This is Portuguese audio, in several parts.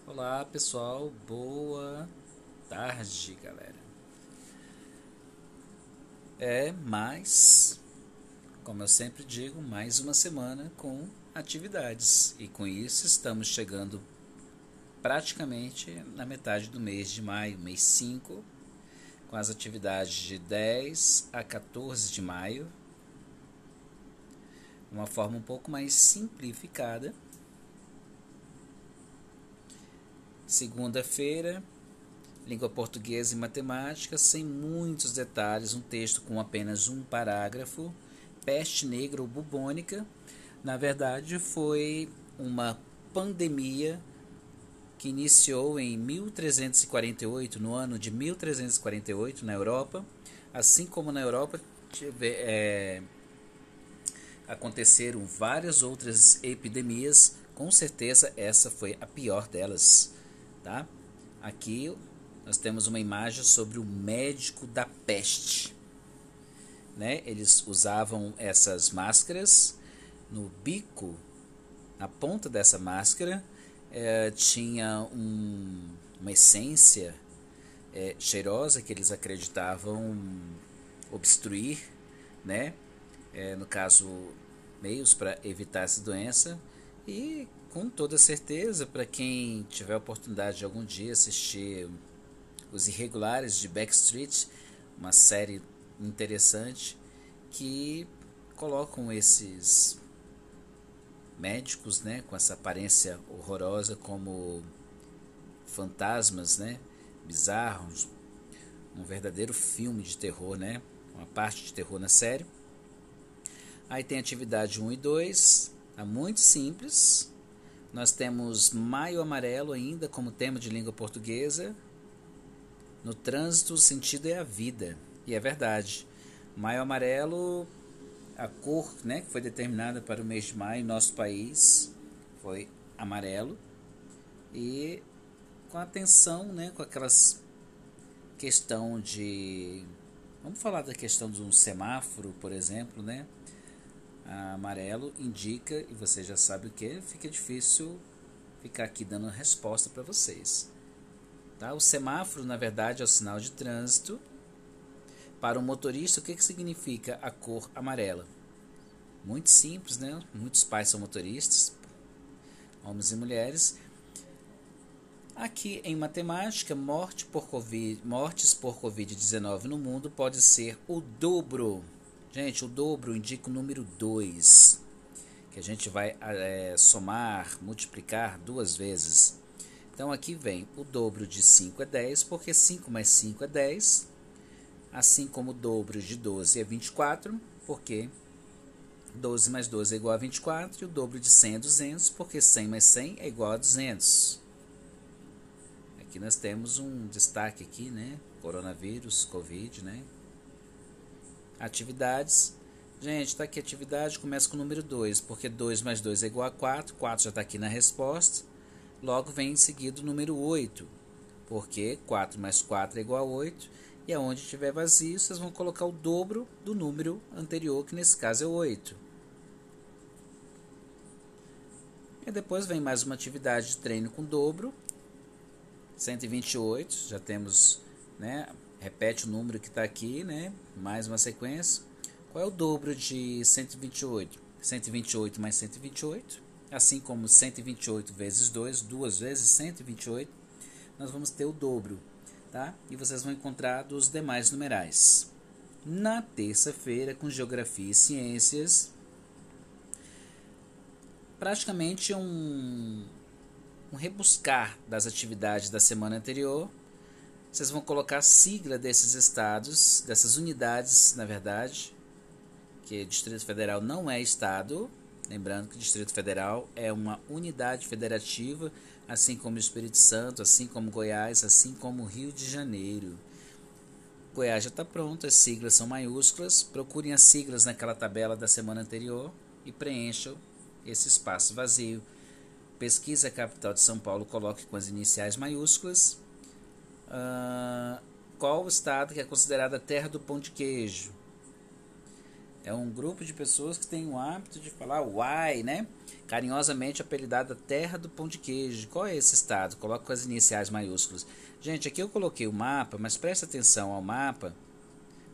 Olá pessoal, boa tarde galera. Como eu sempre digo, mais uma semana com atividades. E com isso estamos chegando praticamente na metade do mês de maio, mês 5, com as atividades de 10 a 14 de maio. Uma forma um pouco mais simplificada. Segunda-feira, língua portuguesa e matemática, sem muitos detalhes, um texto com apenas um parágrafo. Peste negra ou bubônica, na verdade foi uma pandemia que iniciou em 1348, no ano de 1348 na Europa. Assim como na Europa aconteceram várias outras epidemias, com certeza essa foi a pior delas, tá? Aqui nós temos uma imagem sobre o médico da peste, né? Eles usavam essas máscaras. No bico, na ponta dessa máscara, tinha uma essência cheirosa que eles acreditavam obstruir, né? No caso, meios para evitar essa doença. E com toda certeza, para quem tiver a oportunidade de algum dia assistir Os Irregulares de Backstreet, uma série interessante que colocam esses médicos, né, com essa aparência horrorosa como fantasmas, né, bizarros, um verdadeiro filme de terror, né, uma parte de terror na série. Aí tem atividade 1 e 2, tá muito simples. Nós temos Maio Amarelo ainda como tema de língua portuguesa. No trânsito, o sentido é a vida. E é verdade. Maio Amarelo, a cor, né, que foi determinada para o mês de maio em nosso país foi amarelo. E com atenção, né, com aquelas questão de... Vamos falar da questão de um semáforo, por exemplo, né? Amarelo indica, e você já sabe o que, fica difícil ficar aqui dando resposta para vocês. Tá? O semáforo, na verdade, é o sinal de trânsito. Para o motorista, o que significa a cor amarela? Muito simples, né? Muitos pais são motoristas, homens e mulheres. Aqui em matemática, mortes por Covid-19 no mundo pode ser o dobro. Gente, o dobro indica o número 2, que a gente vai somar, multiplicar duas vezes. Então aqui vem o dobro de 5 é 10, porque 5 mais 5 é 10. Assim como o dobro de 12 é 24, porque 12 mais 12 é igual a 24. E o dobro de 100 é 200, porque 100 mais 100 é igual a 200. Aqui nós temos um destaque aqui, né? Coronavírus, Covid, né? Atividades. Gente, está aqui a atividade, começa com o número 2, porque 2 mais 2 é igual a 4. 4 já está aqui na resposta. Logo vem em seguida o número 8, porque 4 mais 4 é igual a 8. E aonde tiver vazio, vocês vão colocar o dobro do número anterior, que nesse caso é 8. E depois vem mais uma atividade de treino com dobro. 128, já temos, né? Repete o número que está aqui, né? Mais uma sequência. Qual é o dobro de 128? 128 mais 128. Assim como 128 vezes 2, 2 vezes 128, nós vamos ter o dobro, tá? E vocês vão encontrar dos demais numerais. Na terça-feira, com Geografia e Ciências, praticamente um rebuscar das atividades da semana anterior. Vocês vão colocar a sigla desses estados, dessas unidades, na verdade, que Distrito Federal não é estado. Lembrando que o Distrito Federal é uma unidade federativa, assim como o Espírito Santo, assim como Goiás, assim como o Rio de Janeiro. Goiás já está pronto, as siglas são maiúsculas. Procurem as siglas naquela tabela da semana anterior e preencham esse espaço vazio. Pesquisa a capital de São Paulo, coloque com as iniciais maiúsculas. Qual o estado que é considerado a terra do pão de queijo? É um grupo de pessoas que tem o hábito de falar uai, né? Carinhosamente apelidada Terra do Pão de Queijo. Qual é esse estado? Coloca com as iniciais maiúsculas. Gente, aqui eu coloquei o mapa, mas presta atenção ao mapa,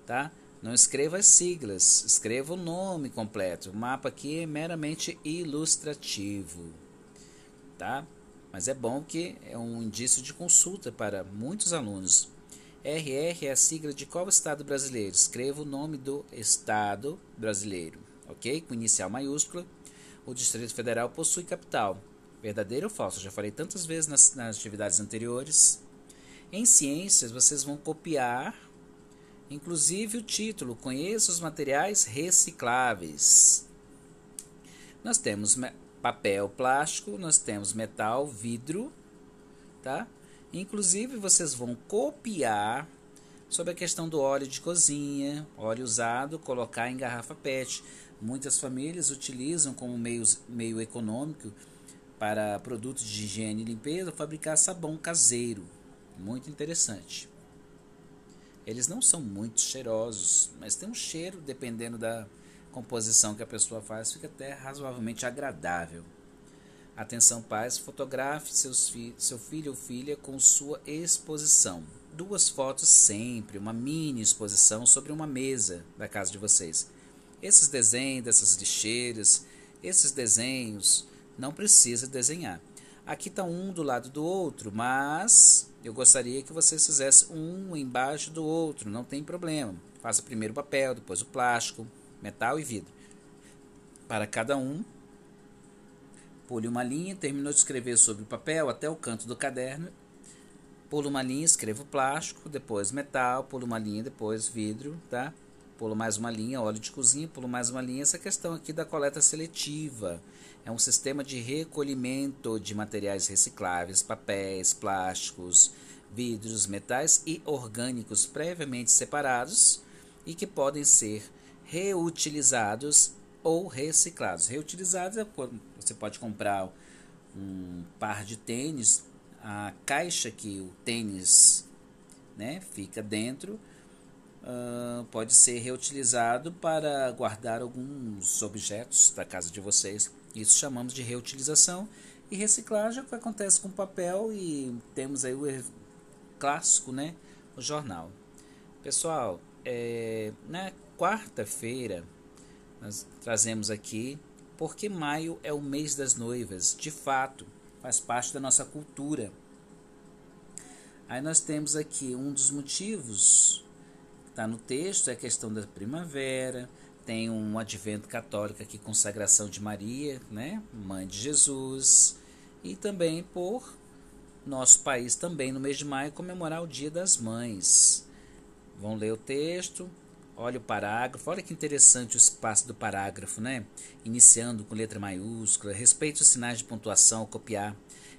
tá? Não escreva as siglas, escreva o nome completo. O mapa aqui é meramente ilustrativo, tá? Mas é bom que é um indício de consulta para muitos alunos. RR é a sigla de qual estado brasileiro? Escreva o nome do estado brasileiro, ok? Com inicial maiúscula. O Distrito Federal possui capital. Verdadeiro ou falso? Eu já falei tantas vezes nas atividades anteriores. Em ciências, vocês vão copiar, inclusive o título, conheça os materiais recicláveis. Nós temos papel, plástico, nós temos metal, vidro, tá? Inclusive, vocês vão copiar sobre a questão do óleo de cozinha, óleo usado, colocar em garrafa PET. Muitas famílias utilizam como meio econômico para produtos de higiene e limpeza fabricar sabão caseiro. Muito interessante. Eles não são muito cheirosos, mas tem um cheiro, dependendo da composição que a pessoa faz, fica até razoavelmente agradável. Atenção pais, fotografe seu filho ou filha com sua exposição. 2 fotos sempre, uma mini exposição sobre uma mesa da casa de vocês. Esses desenhos dessas lixeiras, esses desenhos, não precisa desenhar. Aqui está um do lado do outro, mas eu gostaria que vocês fizessem um embaixo do outro, não tem problema. Faça primeiro o papel, depois o plástico, metal e vidro. Para cada um, pule uma linha, terminou de escrever sobre o papel até o canto do caderno, pula uma linha, escreva o plástico, depois metal, pula uma linha, depois vidro, tá? Pulo mais uma linha, óleo de cozinha, pulo mais uma linha. Essa questão aqui da coleta seletiva é um sistema de recolhimento de materiais recicláveis, papéis, plásticos, vidros, metais e orgânicos previamente separados e que podem ser reutilizados ou reciclados. Reutilizados é quando você pode comprar um par de tênis, a caixa que o tênis, né, fica dentro, pode ser reutilizado para guardar alguns objetos da casa de vocês. Isso chamamos de reutilização. E reciclagem é o que acontece com papel, e temos aí o clássico, né, o jornal. Pessoal, na quarta-feira nós trazemos aqui porque maio é o mês das noivas. De fato, faz parte da nossa cultura. Aí nós temos aqui um dos motivos, está no texto, é a questão da primavera. Tem um advento católico aqui, consagração de Maria, né, mãe de Jesus. E também por nosso país, também no mês de maio, comemorar o Dia das Mães. Vão ler o texto, olha o parágrafo, olha que interessante o espaço do parágrafo, né? Iniciando com letra maiúscula, respeite os sinais de pontuação ao copiar,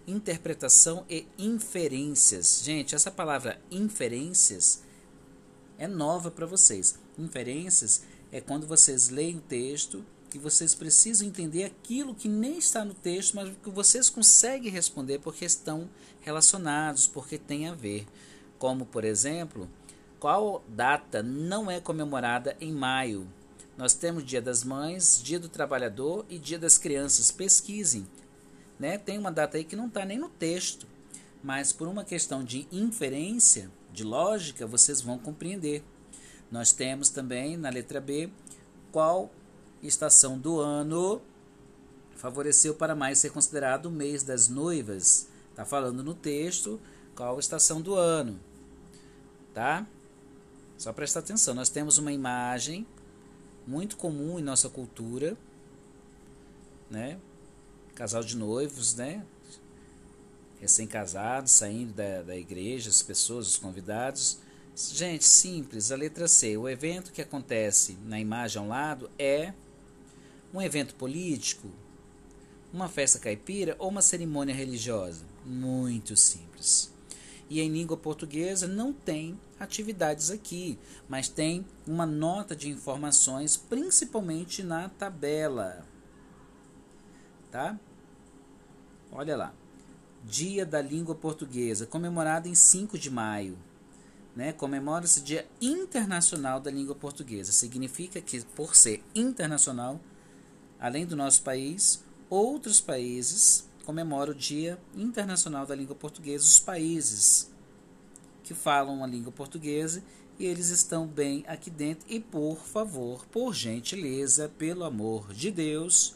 interpretação e inferências. Gente, essa palavra inferências é nova para vocês. Inferências é quando vocês leem o texto e vocês precisam entender aquilo que nem está no texto, mas que vocês conseguem responder porque estão relacionados, porque tem a ver. Como, por exemplo, qual data não é comemorada em maio? Nós temos Dia das Mães, Dia do Trabalhador e Dia das Crianças. Pesquisem, né? Tem uma data aí que não está nem no texto, mas por uma questão de inferência, de lógica, vocês vão compreender. Nós temos também, na letra B, qual estação do ano favoreceu para maio ser considerado o mês das noivas. Está falando no texto qual estação do ano, tá? Só prestar atenção, nós temos uma imagem muito comum em nossa cultura, né? Casal de noivos, né? Recém-casados, saindo da igreja, as pessoas, os convidados. Gente, simples, a letra C. O evento que acontece na imagem ao lado é um evento político, uma festa caipira ou uma cerimônia religiosa? Muito simples. E em língua portuguesa não tem atividades aqui, mas tem uma nota de informações, principalmente na tabela. Tá? Olha lá. Dia da Língua Portuguesa, comemorado em 5 de maio. né? Comemora-se o Dia Internacional da Língua Portuguesa. Significa que, por ser internacional, além do nosso país, outros países comemoram o Dia Internacional da Língua Portuguesa. Os países que falam a língua portuguesa, e eles estão bem aqui dentro. E por favor, por gentileza, pelo amor de Deus,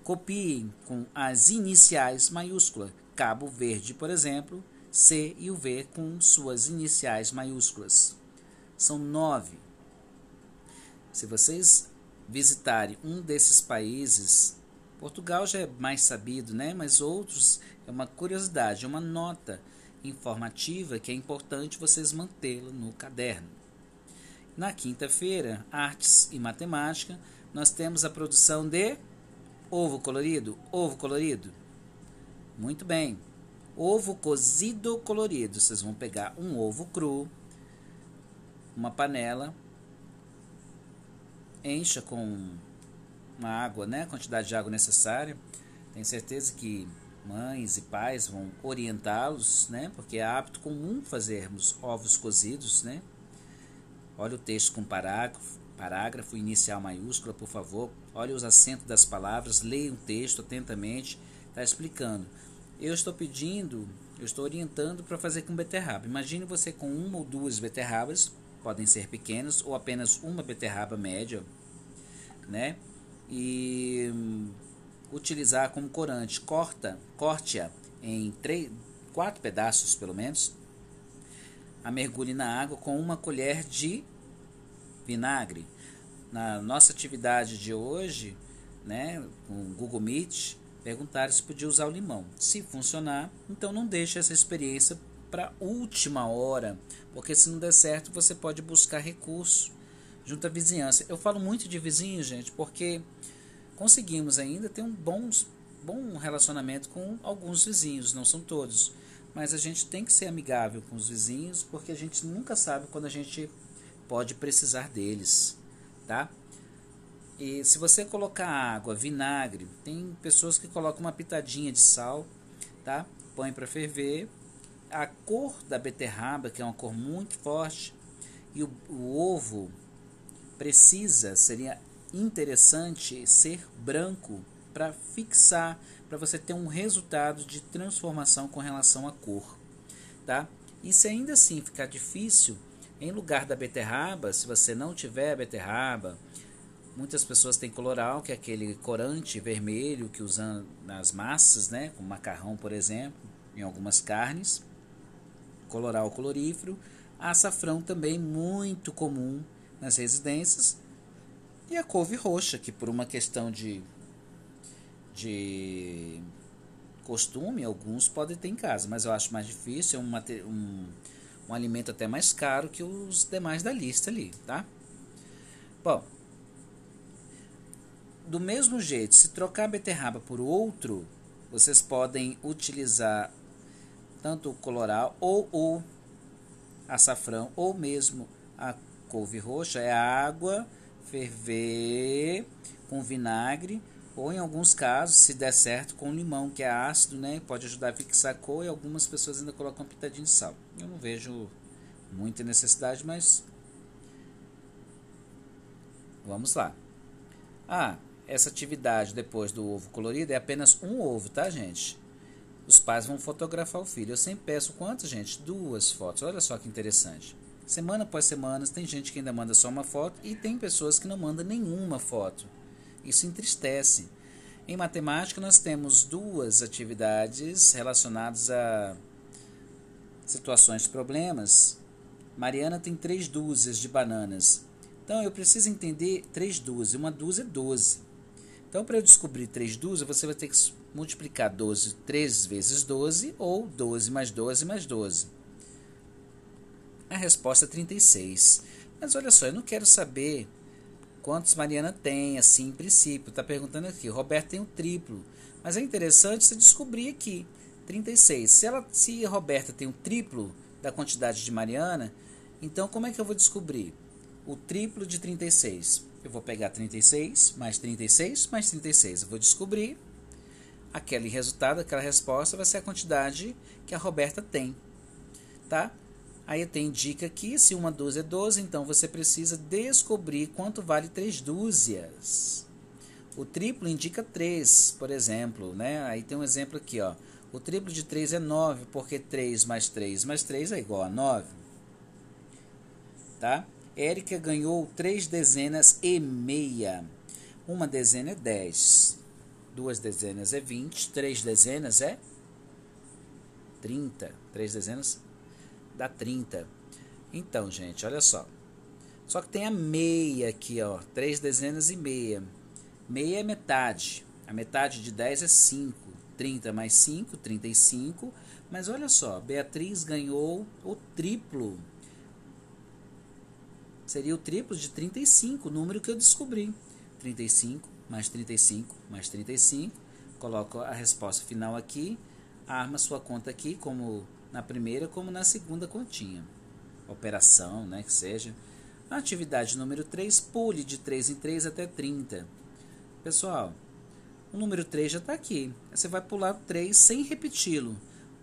copiem com as iniciais maiúsculas. Cabo Verde, por exemplo, C e o V com suas iniciais maiúsculas. São 9. Se vocês visitarem um desses países, Portugal já é mais sabido, né? Mas outros, é uma curiosidade, é uma nota informativa que é importante vocês mantê-la no caderno. Na quinta-feira, Artes e Matemática, nós temos a produção de ovo colorido. Ovo colorido. Muito bem. Ovo cozido colorido. Vocês vão pegar um ovo cru, uma panela, encha com uma água, né? A quantidade de água necessária. Tenho certeza que mães e pais vão orientá-los, né? Porque é hábito comum fazermos ovos cozidos, né? Olha o texto com parágrafo inicial maiúscula, por favor. Olha os acentos das palavras, leia o texto atentamente. Está explicando. Eu estou orientando para fazer com beterraba. Imagine você com uma ou duas beterrabas, podem ser pequenas, ou apenas uma beterraba média, né? E utilizar como corante. Corte-a em 4 pedaços, pelo menos. A mergulhe na água com uma colher de vinagre. Na nossa atividade de hoje, né, com o Google Meet, perguntaram se podia usar o limão. Se funcionar, então não deixe essa experiência para última hora, porque se não der certo, você pode buscar recurso junto à vizinhança. Eu falo muito de vizinhos, gente, porque conseguimos ainda ter um bom relacionamento com alguns vizinhos, não são todos. Mas a gente tem que ser amigável com os vizinhos, porque a gente nunca sabe quando a gente pode precisar deles, tá? E se você colocar água, vinagre, tem pessoas que colocam uma pitadinha de sal, tá? Põe para ferver. A cor da beterraba, que é uma cor muito forte, e o ovo seria interessante ser branco para fixar, para você ter um resultado de transformação com relação à cor, tá? E se ainda assim ficar difícil, em lugar da beterraba, se você não tiver beterraba, muitas pessoas têm coloral, que é aquele corante vermelho que usam nas massas, né, com macarrão, por exemplo, em algumas carnes. Coloral colorífero, açafrão também muito comum nas residências, e a couve roxa, que por uma questão de costume, alguns podem ter em casa, mas eu acho mais difícil, é um alimento até mais caro que os demais da lista ali, tá? Bom, do mesmo jeito, se trocar a beterraba por outro, vocês podem utilizar tanto o coloral ou o açafrão, ou mesmo a couve roxa, é a água, ferver com vinagre, ou em alguns casos, se der certo, com limão, que é ácido, né? Pode ajudar a fixar a cor, e algumas pessoas ainda colocam um pitadinho de sal. Eu não vejo muita necessidade, mas vamos lá. Essa atividade depois do ovo colorido é apenas um ovo, tá, gente? Os pais vão fotografar o filho. Eu sempre peço quantas, gente? 2 fotos. Olha só que interessante. Semana após semana, tem gente que ainda manda só uma foto e tem pessoas que não mandam nenhuma foto. Isso entristece. Em matemática, nós temos 2 atividades relacionadas a situações de problemas. Mariana tem 3 dúzias de bananas. Então, eu preciso entender 3 dúzias. Uma dúzia é 12. Então, para eu descobrir 3 dúzias, você vai ter que multiplicar 12 3 vezes 12 ou 12 mais 12 mais 12. A resposta é 36. Mas olha só, eu não quero saber quantos Mariana tem, assim, em princípio. Está perguntando aqui, Roberto tem o triplo. Mas é interessante você descobrir aqui, 36. Se Roberta tem o triplo da quantidade de Mariana, então como é que eu vou descobrir o triplo de 36? Eu vou pegar 36 mais 36 mais 36. Eu vou descobrir aquele resultado, aquela resposta vai ser a quantidade que a Roberta tem, tá? Aí tem dica aqui, se uma dúzia é 12, então você precisa descobrir quanto vale 3 dúzias. O triplo indica 3, por exemplo, né? Aí tem um exemplo aqui, ó. O triplo de 3 é 9, porque 3 mais 3 mais 3 é igual a 9. Tá? Érica ganhou 3 dezenas e meia. Uma dezena é 10. 2 dezenas é 20. 3 dezenas é 30. 3 dezenas dá 30. Então, gente, olha só. Só que tem a meia aqui, ó. 3 dezenas e meia. Meia é metade. A metade de 10 é 5. 30 mais 5, 35. Mas olha só, Beatriz ganhou o triplo. Seria o triplo de 35, o número que eu descobri. 35 mais 35 mais 35. Coloco a resposta final aqui. Arma sua conta aqui, como na primeira como na segunda continha. Operação, né, que seja. Atividade número 3, pule de 3 em 3 até 30. Pessoal, o número 3 já está aqui. Você vai pular o 3 sem repeti-lo.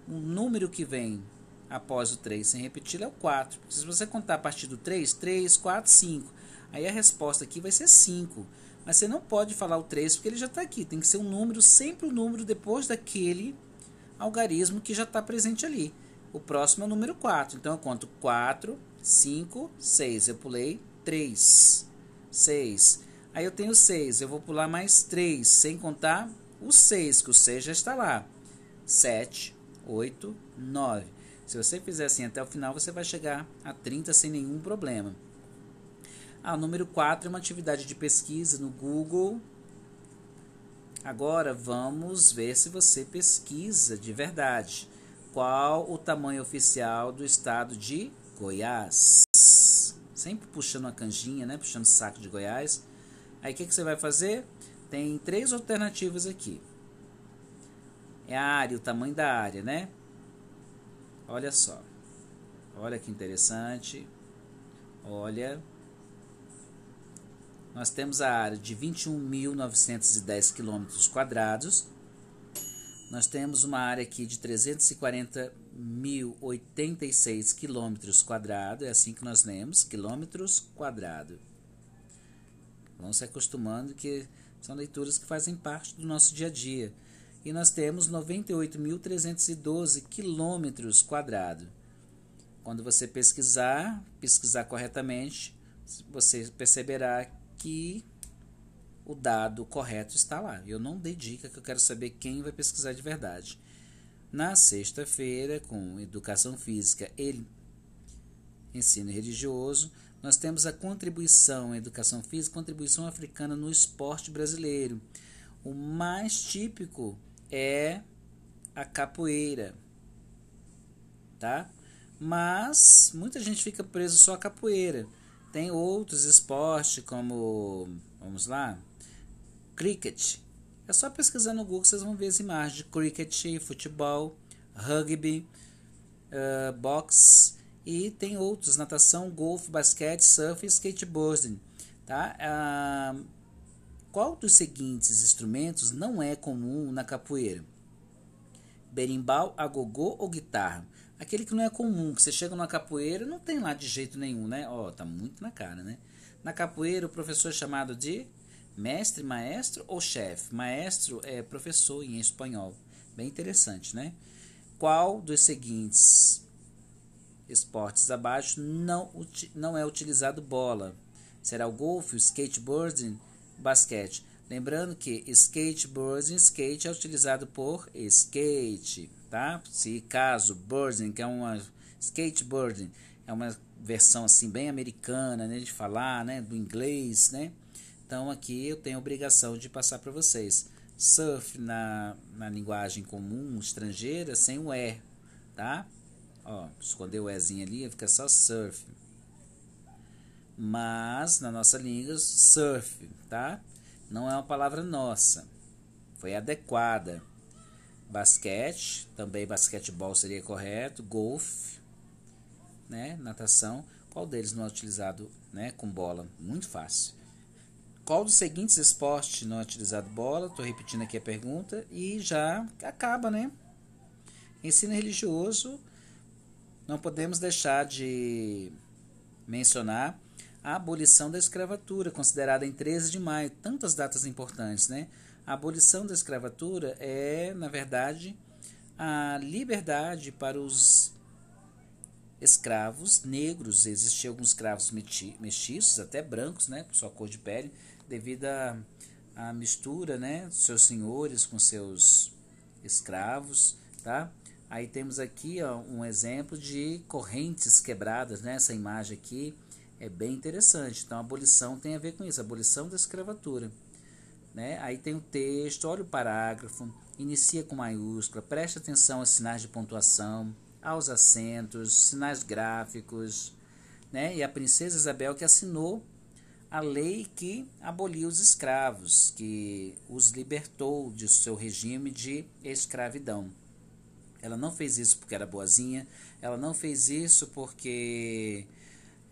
O número que vem após o 3 sem repeti-lo é o 4. Se você contar a partir do 3, 3, 4, 5. Aí a resposta aqui vai ser 5. Mas você não pode falar o 3 porque ele já está aqui. Tem que ser um número, sempre o número depois daquele algarismo que já está presente ali. O próximo é o número 4. Então eu conto 4, 5, 6. Eu pulei 3, 6. Aí eu tenho 6, eu vou pular mais 3, sem contar o 6, que o 6 já está lá. 7, 8, 9. Se você fizer assim até o final, você vai chegar a 30 sem nenhum problema. O número 4 é uma atividade de pesquisa no Google. Agora vamos ver se você pesquisa de verdade. Qual o tamanho oficial do estado de Goiás? Sempre puxando a canjinha, né? Puxando o saco de Goiás. Aí o que você vai fazer? Tem 3 alternativas aqui. É a área, o tamanho da área, né? Olha só. Olha que interessante. Olha. Nós temos a área de 21.910 km². Nós temos uma área aqui de 340.086 km². É assim que nós lemos, km². Vão se acostumando que são leituras que fazem parte do nosso dia a dia. E nós temos 98.312 km². Quando você pesquisar corretamente, você perceberá que o dado correto está lá. Eu não dei dica, que eu quero saber quem vai pesquisar de verdade. Na sexta-feira, com Educação Física e Ensino Religioso, nós temos a contribuição em Educação Física, contribuição africana no esporte brasileiro. O mais típico é a capoeira, tá? Mas muita gente fica preso só à capoeira. Tem outros esportes como, vamos lá, cricket. É só pesquisar no Google, vocês vão ver as imagens de cricket, futebol, rugby, boxe. E tem outros, natação, golfe, basquete, surf e skateboarding. Tá? Qual dos seguintes instrumentos não é comum na capoeira? Berimbau, agogô ou guitarra? Aquele que não é comum, que você chega numa capoeira, não tem lá de jeito nenhum, né? Tá muito na cara, né? Na capoeira, o professor é chamado de mestre, maestro ou chefe? Maestro é professor em espanhol. Bem interessante, né? Qual dos seguintes esportes abaixo não é utilizado bola? Será o golfe, o skateboarding, basquete? Lembrando que skateboarding, skate é utilizado por skate, tá? Se caso boarding, que é uma skateboarding, é uma versão assim bem americana, né, de falar, né, do inglês, né? Então aqui eu tenho a obrigação de passar para vocês. Surf na linguagem comum estrangeira sem o E, tá? Esconder o Ezinho ali, fica só surf. Mas na nossa língua, surf, tá? Não é uma palavra nossa. Foi adequada. Basquete, também basquetebol seria correto. Golfe, né? Natação. Qual deles não é utilizado, né, com bola? Muito fácil. Qual dos seguintes esportes não é utilizado bola? Estou repetindo aqui a pergunta e já acaba, né? Ensino religioso. não podemos deixar de mencionar a abolição da escravatura, considerada em 13 de maio, tantas datas importantes, né? A abolição da escravatura é, na verdade, a liberdade para os escravos negros. Existiam alguns escravos mestiços, até brancos, né, com sua cor de pele, devido à mistura, né, dos seus senhores com seus escravos, tá? Aí temos aqui, ó, um exemplo de correntes quebradas, né? Essa imagem aqui é bem interessante. Então, a abolição tem a ver com isso, a abolição da escravatura, né? Aí tem o texto, olha o parágrafo, inicia com maiúscula, preste atenção aos sinais de pontuação, aos acentos, sinais gráficos, né? E a princesa Isabel que assinou a lei que aboliu os escravos, que os libertou de seu regime de escravidão. Ela não fez isso porque era boazinha, ela não fez isso porque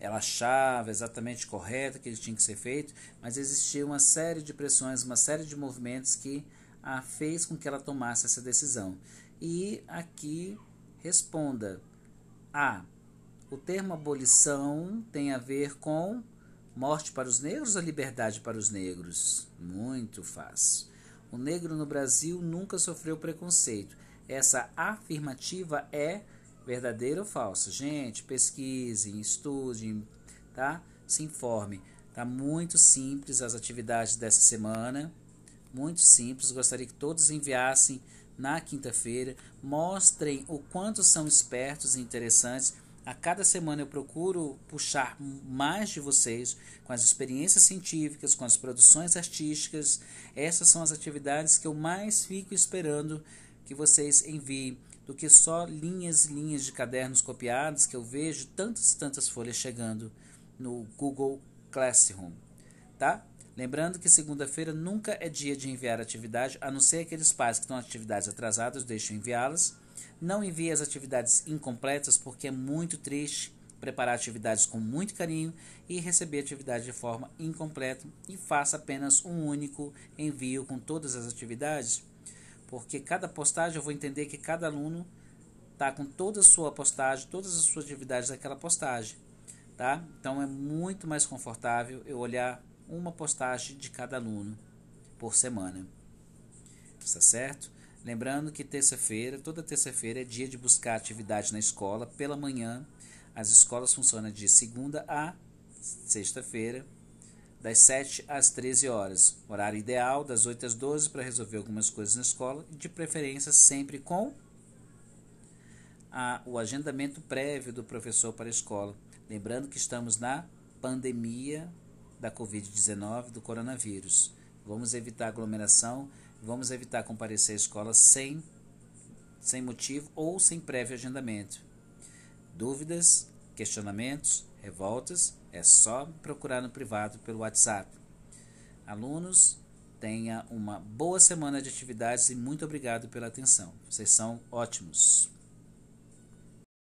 ela achava exatamente correto que ele tinha que ser feito, mas existia uma série de pressões, uma série de movimentos que a fez com que ela tomasse essa decisão. E aqui responda: A. O termo abolição tem a ver com morte para os negros ou liberdade para os negros? Muito fácil. O negro no Brasil nunca sofreu preconceito. Essa afirmativa é verdadeira ou falsa? Gente, pesquisem, estudem, tá? Se informe. Tá muito simples as atividades dessa semana. Muito simples. Gostaria que todos enviassem na quinta-feira. Mostrem o quanto são espertos e interessantes. A cada semana eu procuro puxar mais de vocês com as experiências científicas, com as produções artísticas. Essas são as atividades que eu mais fico esperando que vocês enviem, do que só linhas e linhas de cadernos copiados, que eu vejo tantas folhas chegando no Google Classroom, tá? Lembrando que segunda-feira nunca é dia de enviar atividade, a não ser aqueles pais que estão atividades atrasadas, deixam enviá-las. Não envie as atividades incompletas, porque é muito triste preparar atividades com muito carinho e receber atividade de forma incompleta, e faça apenas um único envio com todas as atividades, porque cada postagem eu vou entender que cada aluno está com toda a sua postagem, todas as suas atividades daquela postagem, tá? Então é muito mais confortável eu olhar uma postagem de cada aluno por semana, está certo? Lembrando que terça-feira, toda terça-feira é dia de buscar atividade na escola pela manhã. As escolas funcionam de segunda a sexta-feira, das 7 às 13 horas. Horário ideal, das 8 às 12, para resolver algumas coisas na escola, e de preferência sempre com o agendamento prévio do professor para a escola. Lembrando que estamos na pandemia da Covid-19, do coronavírus. Vamos evitar aglomeração, vamos evitar comparecer à escola sem motivo ou sem prévio agendamento. Dúvidas, questionamentos, revoltas, é só procurar no privado pelo WhatsApp. Alunos, tenha uma boa semana de atividades e muito obrigado pela atenção. Vocês são ótimos.